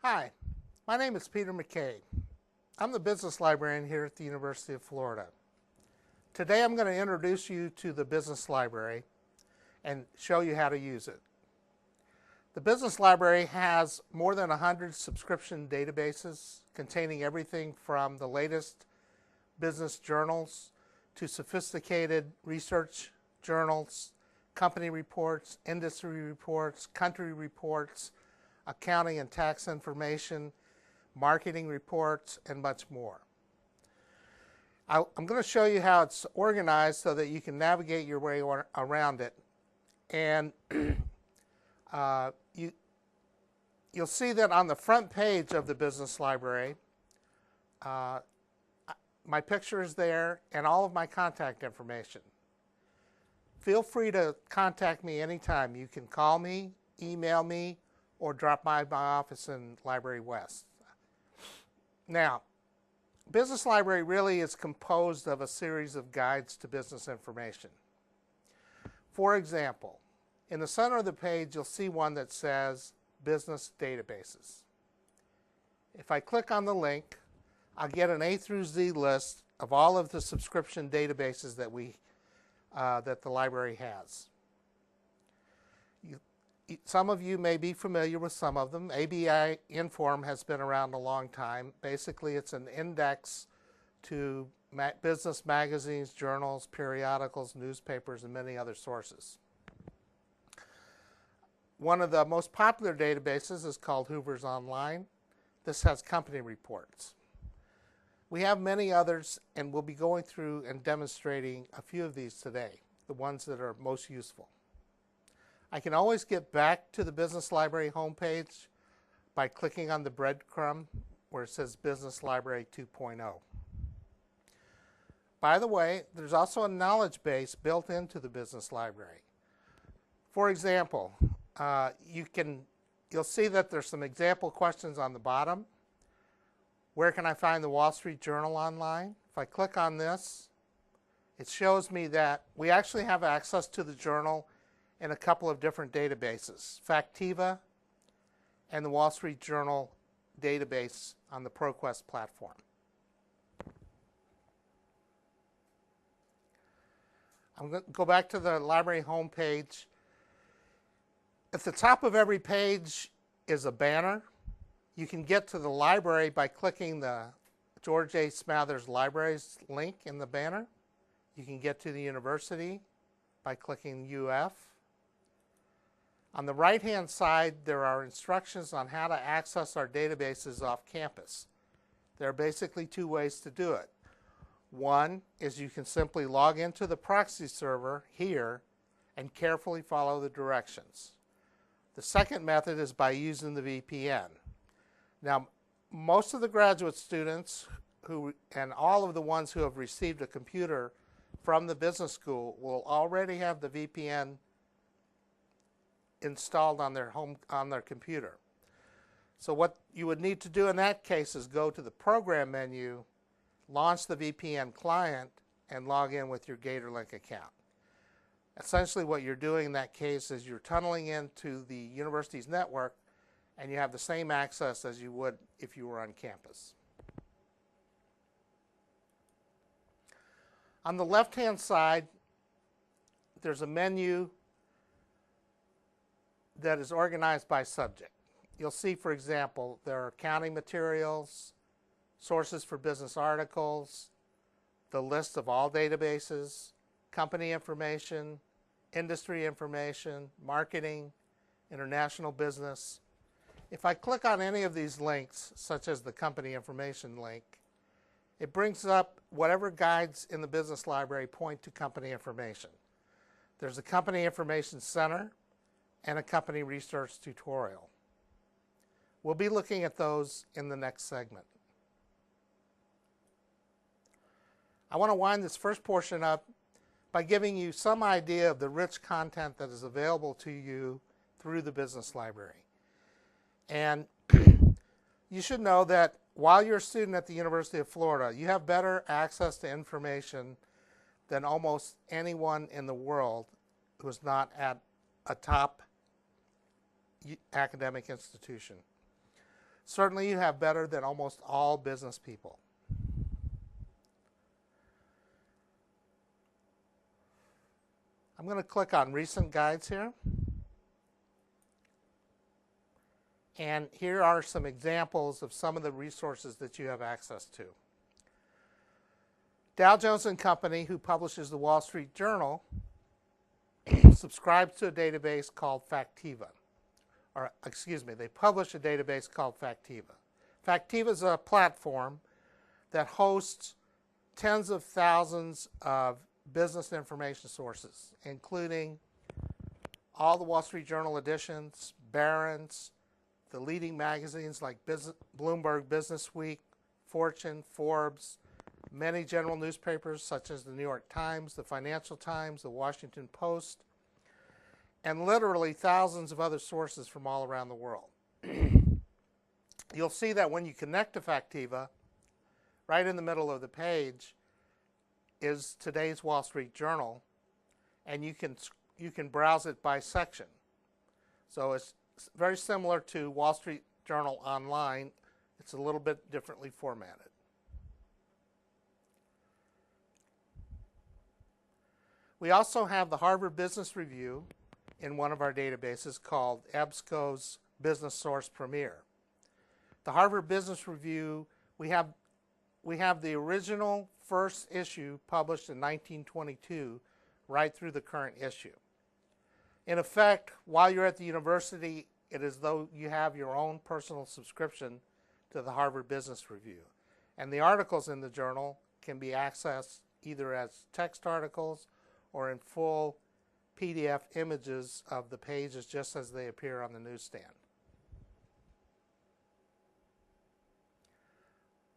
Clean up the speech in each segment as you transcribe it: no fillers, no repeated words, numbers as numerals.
Hi, my name is Peter McCabe. I'm the business librarian here at the University of Florida. Today I'm going to introduce you to the business library and show you how to use it. The business library has more than 100 subscription databases containing everything from the latest business journals to sophisticated research journals, company reports, industry reports, country reports, accounting and tax information, marketing reports, and much more. I'm going to show you how it's organized so that you can navigate your way around it. And you'll see that on the front page of the business library, my picture is there and all of my contact information. Feel free to contact me anytime. You can call me, email me, or drop by my office in Library West. Now, Business Library really is composed of a series of guides to business information. For example, in the center of the page, you'll see one that says Business Databases. If I click on the link, I'll get an A through Z list of all of the subscription databases that the library has. Some of you may be familiar with some of them. ABI Inform has been around a long time. Basically, it's an index to business magazines, journals, periodicals, newspapers, and many other sources. One of the most popular databases is called Hoover's Online. This has company reports. We have many others, and we'll be going through and demonstrating a few of these today, the ones that are most useful. I can always get back to the Business Library homepage by clicking on the breadcrumb where it says Business Library 2.0. By the way, there's also a knowledge base built into the Business Library. For example, you'll see that there's some example questions on the bottom. Where can I find the Wall Street Journal online? If I click on this, it shows me that we actually have access to the journal in a couple of different databases, Factiva and the Wall Street Journal database on the ProQuest platform. I'm going to go back to the library homepage. At the top of every page is a banner. You can get to the library by clicking the George A. Smathers Libraries link in the banner. You can get to the university by clicking UF. On the right-hand side, there are instructions on how to access our databases off campus. There are basically two ways to do it. One is you can simply log into the proxy server here and carefully follow the directions. The second method is by using the VPN. Now, most of the graduate students and all of the ones who have received a computer from the business school will already have the VPN installed on their computer. So what you would need to do in that case is go to the program menu, launch the VPN client, and log in with your GatorLink account. Essentially what you're doing in that case is you're tunneling into the university's network and you have the same access as you would if you were on campus. On the left-hand side, there's a menu that is organized by subject. You'll see, for example, there are accounting materials, sources for business articles, the list of all databases, company information, industry information, marketing, international business. If I click on any of these links, such as the company information link, it brings up whatever guides in the business library point to company information. There's a company information center and a company research tutorial. We'll be looking at those in the next segment. I want to wind this first portion up by giving you some idea of the rich content that is available to you through the business library. And you should know that while you're a student at the University of Florida, you have better access to information than almost anyone in the world who is not at a top academic institution. Certainly you have better than almost all business people. I'm going to click on Recent Guides here. And here are some examples of some of the resources that you have access to. Dow Jones & Company, who publishes the Wall Street Journal, subscribes to a database called Factiva. Or, excuse me, they publish a database called Factiva. Factiva is a platform that hosts tens of thousands of business information sources, including all the Wall Street Journal editions, Barron's, the leading magazines like Bloomberg Businessweek, Fortune, Forbes, many general newspapers such as the New York Times, the Financial Times, the Washington Post, and literally thousands of other sources from all around the world. You'll see that when you connect to Factiva, right in the middle of the page is today's Wall Street Journal, and you can browse it by section. So it's very similar to Wall Street Journal Online. It's a little bit differently formatted. We also have the Harvard Business Review in one of our databases called EBSCO's Business Source Premier. The Harvard Business Review, we have the original first issue published in 1922 right through the current issue. In effect, while you're at the university, it is as though you have your own personal subscription to the Harvard Business Review. And the articles in the journal can be accessed either as text articles or in full PDF images of the pages just as they appear on the newsstand.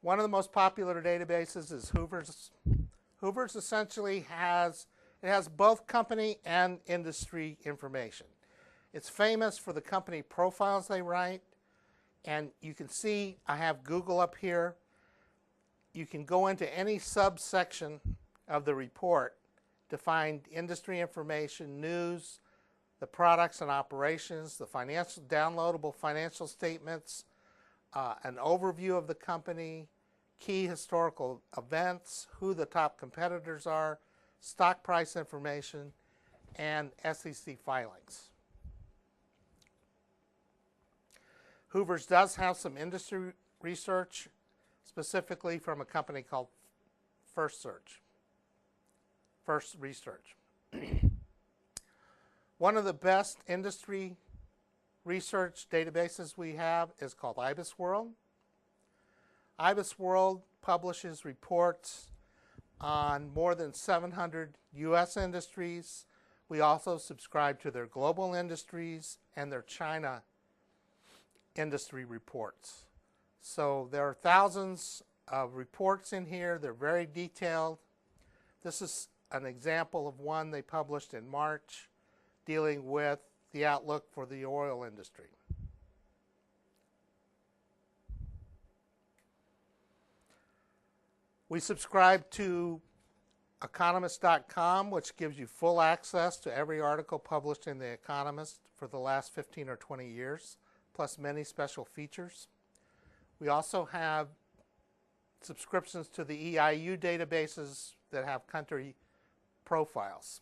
One of the most popular databases is Hoover's. Hoover's essentially has both company and industry information. It's famous for the company profiles they write, and you can see I have Google up here. You can go into any subsection of the report to find industry information, news, the products and operations, the downloadable financial statements, an overview of the company, key historical events, who the top competitors are, stock price information, and SEC filings. Hoover's does have some industry research, specifically from a company called First Research. One of the best industry research databases we have is called IBISWorld. IBISWorld publishes reports on more than 700 U.S. industries. We also subscribe to their global industries and their China industry reports. So there are thousands of reports in here. They're very detailed. This is an example of one they published in March dealing with the outlook for the oil industry. We subscribe to Economist.com, which gives you full access to every article published in The Economist for the last 15 or 20 years, plus many special features. We also have subscriptions to the EIU databases that have country profiles.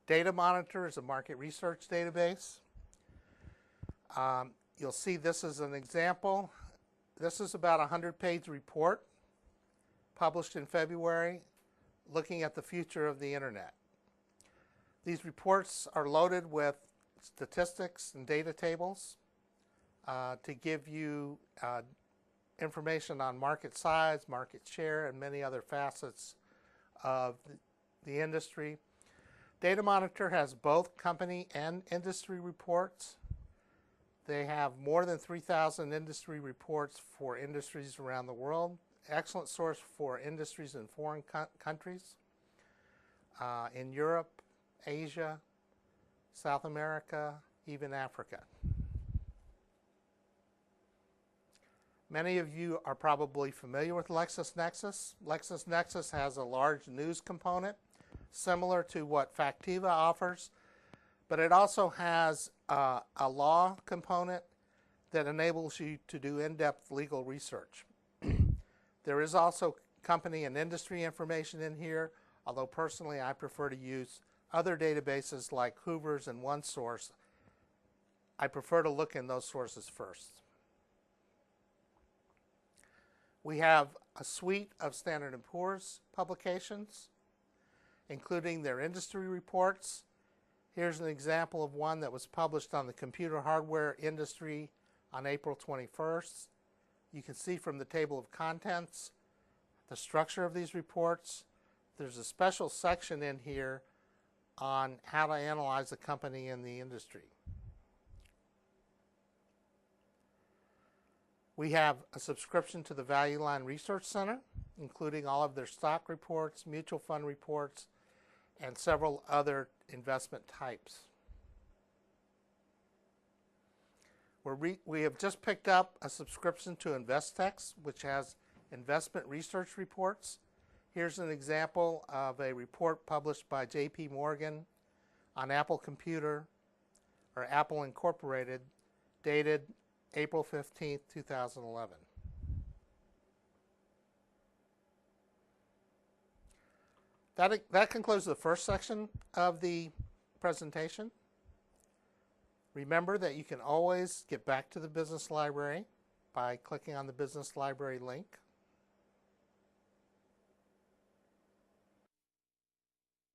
Data Monitor is a market research database. You'll see this is an example. This is about a 100-page report published in February looking at the future of the internet. These reports are loaded with statistics and data tables to give you information on market size, market share, and many other facets of the industry. Data Monitor has both company and industry reports. They have more than 3,000 industry reports for industries around the world. Excellent source for industries in foreign countries, in Europe, Asia, South America, even Africa. Many of you are probably familiar with LexisNexis. LexisNexis has a large news component, similar to what Factiva offers, but it also has a law component that enables you to do in-depth legal research. There is also company and industry information in here, although personally I prefer to use other databases like Hoover's and OneSource. I prefer to look in those sources first. We have a suite of Standard & Poor's publications, including their industry reports. Here's an example of one that was published on the computer hardware industry on April 21st. You can see from the table of contents the structure of these reports. There's a special section in here on how to analyze a company in the industry. We have a subscription to the Value Line Research Center, including all of their stock reports, mutual fund reports, and several other investment types. We have just picked up a subscription to Investex, which has investment research reports. Here's an example of a report published by J.P. Morgan on Apple Computer, or Apple Incorporated, dated April 15th, 2011. That concludes the first section of the presentation. Remember that you can always get back to the Business Library by clicking on the Business Library link.